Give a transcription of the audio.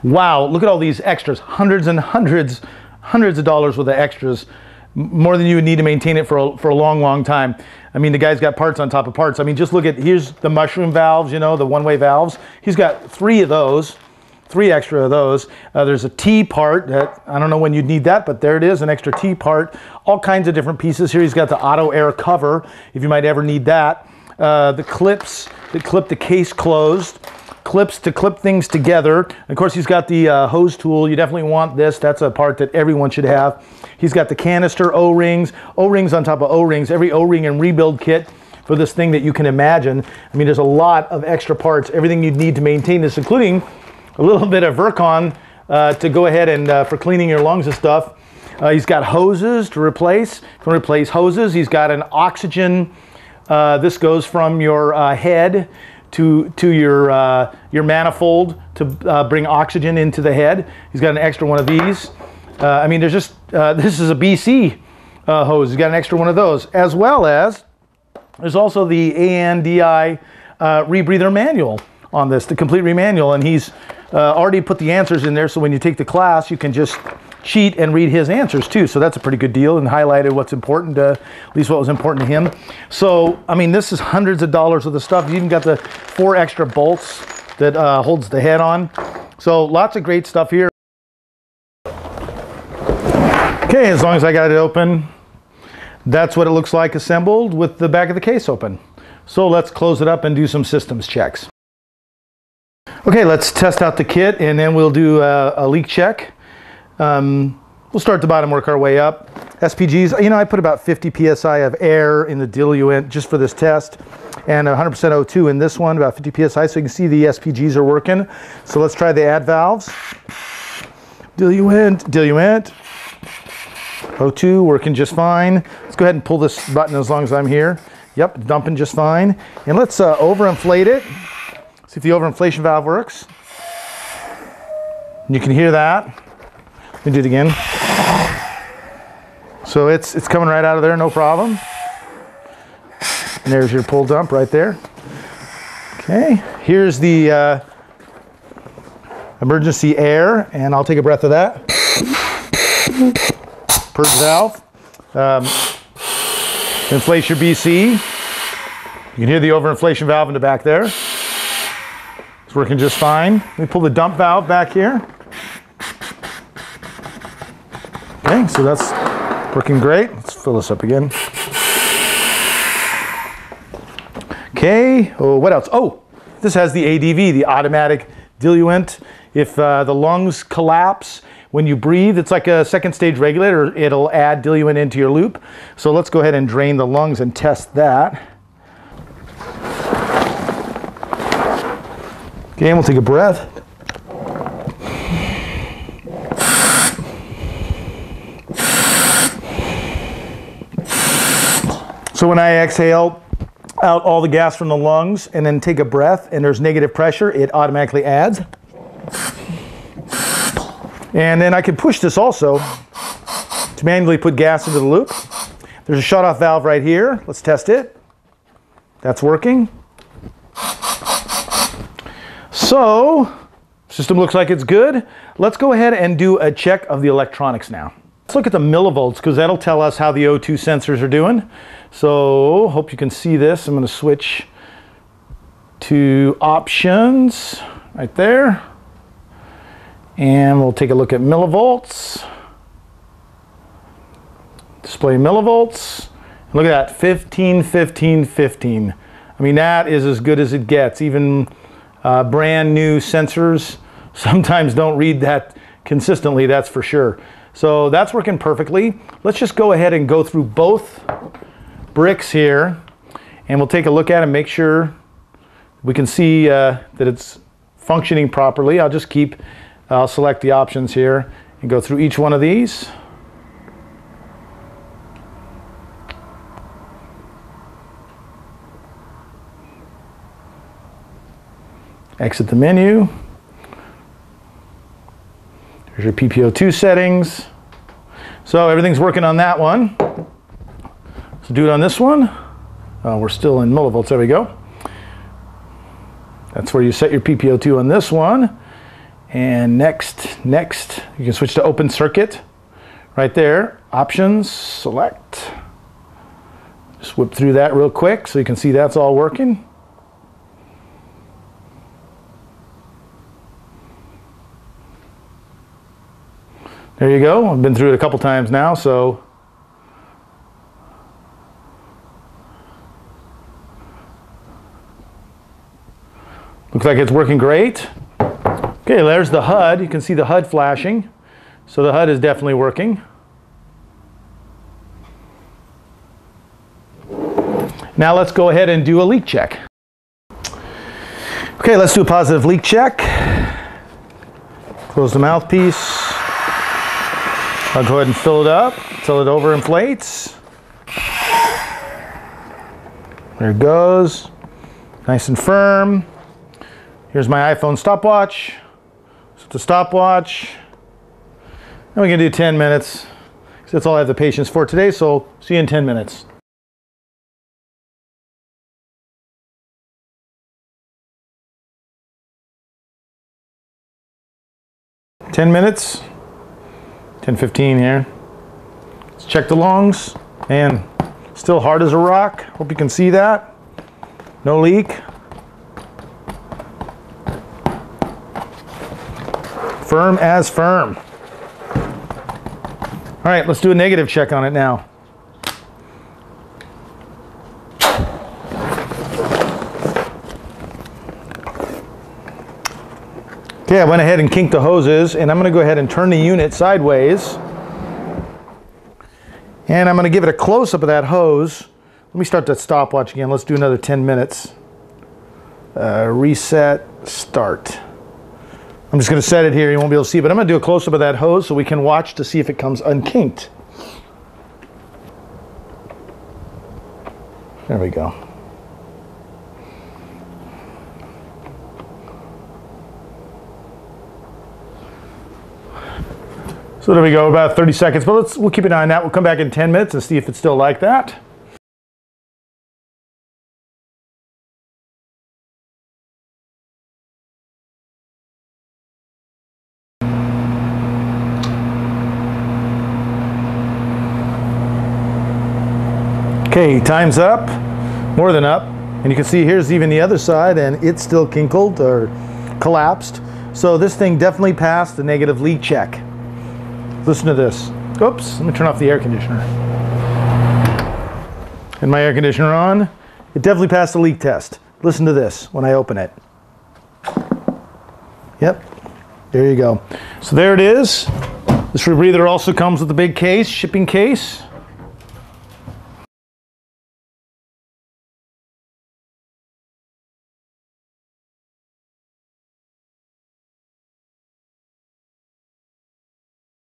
Wow, look at all these extras, hundreds and hundreds of dollars worth of extras, more than you would need to maintain it for a long, long time. I mean, the guy's got parts on top of parts. I mean, just look at, here's the mushroom valves, you know, the one-way valves. He's got 3 of those, 3 extra of those. There's a T part that, I don't know when you'd need that, but there it is, an extra T part. All kinds of different pieces here. He's got the auto air cover, if you might ever need that. The clips that clip the case closed. Clips to clip things together. And of course, he's got the hose tool. You definitely want this. That's a part that everyone should have. He's got the canister O-rings on top of O-rings, every O-ring and rebuild kit for this thing that you can imagine. I mean, there's a lot of extra parts, everything you'd need to maintain this, including a little bit of Virkon to go ahead and for cleaning your lungs and stuff. He's got hoses to replace. Can replace hoses. He's got an oxygen. This goes from your head to your manifold to bring oxygen into the head. He's got an extra one of these. I mean, there's just, this is a BC hose. He's got an extra one of those, as well as there's also the ANDI rebreather manual on this, the complete manual, and he's already put the answers in there, so when you take the class, you can just cheat and read his answers too. So that's a pretty good deal, and highlighted what's important, at least what was important to him. So, I mean, this is hundreds of dollars of the stuff. You even got the 4 extra bolts that holds the head on. So lots of great stuff here. Okay, as long as I got it open, that's what it looks like assembled with the back of the case open. So let's close it up and do some systems checks. Okay, let's test out the kit, and then we'll do a leak check. We'll start at the bottom, work our way up. SPGs, you know, I put about 50 psi of air in the diluent just for this test, and 100% O2 in this one, about 50 psi, so you can see the SPGs are working. So let's try the add valves. Diluent, O2 working just fine. Let's go ahead and pull this button as long as I'm here. Yep, dumping just fine. And let's overinflate it. See if the overinflation valve works. And you can hear that. Let me do it again. So it's coming right out of there, no problem. And there's your pull dump right there. Okay, here's the emergency air, and I'll take a breath of that. Purge valve. Inflate your BC. You can hear the overinflation valve in the back there. It's working just fine. Let me pull the dump valve back here. Okay, so that's working great. Let's fill this up again. Okay, oh, what else? Oh, this has the ADV, the automatic diluent. If the lungs collapse when you breathe, it's like a second stage regulator. It'll add diluent into your loop. So let's go ahead and drain the lungs and test that. Okay, and we'll take a breath. So when I exhale out all the gas from the lungs and then take a breath and there's negative pressure, it automatically adds. And then I can push this also to manually put gas into the loop. There's a shut-off valve right here. Let's test it. That's working. So, system looks like it's good. Let's go ahead and do a check of the electronics now. Let's look at the millivolts, because that'll tell us how the O2 sensors are doing. So, hope you can see this. I'm going to switch to options right there. And we'll take a look at millivolts. Display millivolts. Look at that, 15, 15, 15. I mean, that is as good as it gets. Even brand new sensors sometimes don't read that consistently, that's for sure. So that's working perfectly. Let's just go ahead and go through both bricks here, and we'll take a look at it and make sure we can see that it's functioning properly. I'll select the options here and go through each one of these. Exit the menu. There's your PPO2 settings. So everything's working on that one. So do it on this one. We're still in millivolts, there we go. That's where you set your PPO2 on this one. And next, you can switch to open circuit. Right there, options, select. Just whip through that real quick so you can see that's all working. There you go. I've been through it a couple times now, so looks like it's working great. Okay, there's the HUD. You can see the HUD flashing. So the HUD is definitely working. Now let's go ahead and do a leak check. Okay, let's do a positive leak check. Close the mouthpiece. I'll go ahead and fill it up until it overinflates. There it goes. Nice and firm. Here's my iPhone stopwatch. Set the stopwatch. And we're going to do 10 minutes. That's all I have the patience for today, so see you in 10 minutes. "10 minutes, 10:15 here. Let's check the lungs. Man, still hard as a rock. Hope you can see that. No leak. Firm as firm. All right, let's do a negative check on it now. Okay, I went ahead and kinked the hoses, and I'm going to go ahead and turn the unit sideways. And I'm going to give it a close-up of that hose. Let me start that stopwatch again. Let's do another 10 minutes. Reset, start. I'm just going to set it here. You won't be able to see, but I'm going to do a close-up of that hose so we can watch to see if it comes unkinked. There we go. So there we go, about 30 seconds, but we'll keep an eye on that. We'll come back in 10 minutes and see if it's still like that. Okay, time's up, more than up. And you can see here's even the other side, and it's still kinkled or collapsed. So this thing definitely passed the negative leak check. Listen to this. Oops, let me turn off the air conditioner. And my air conditioner on. It definitely passed the leak test. Listen to this when I open it. Yep, there you go. So there it is. This rebreather also comes with a big case, shipping case.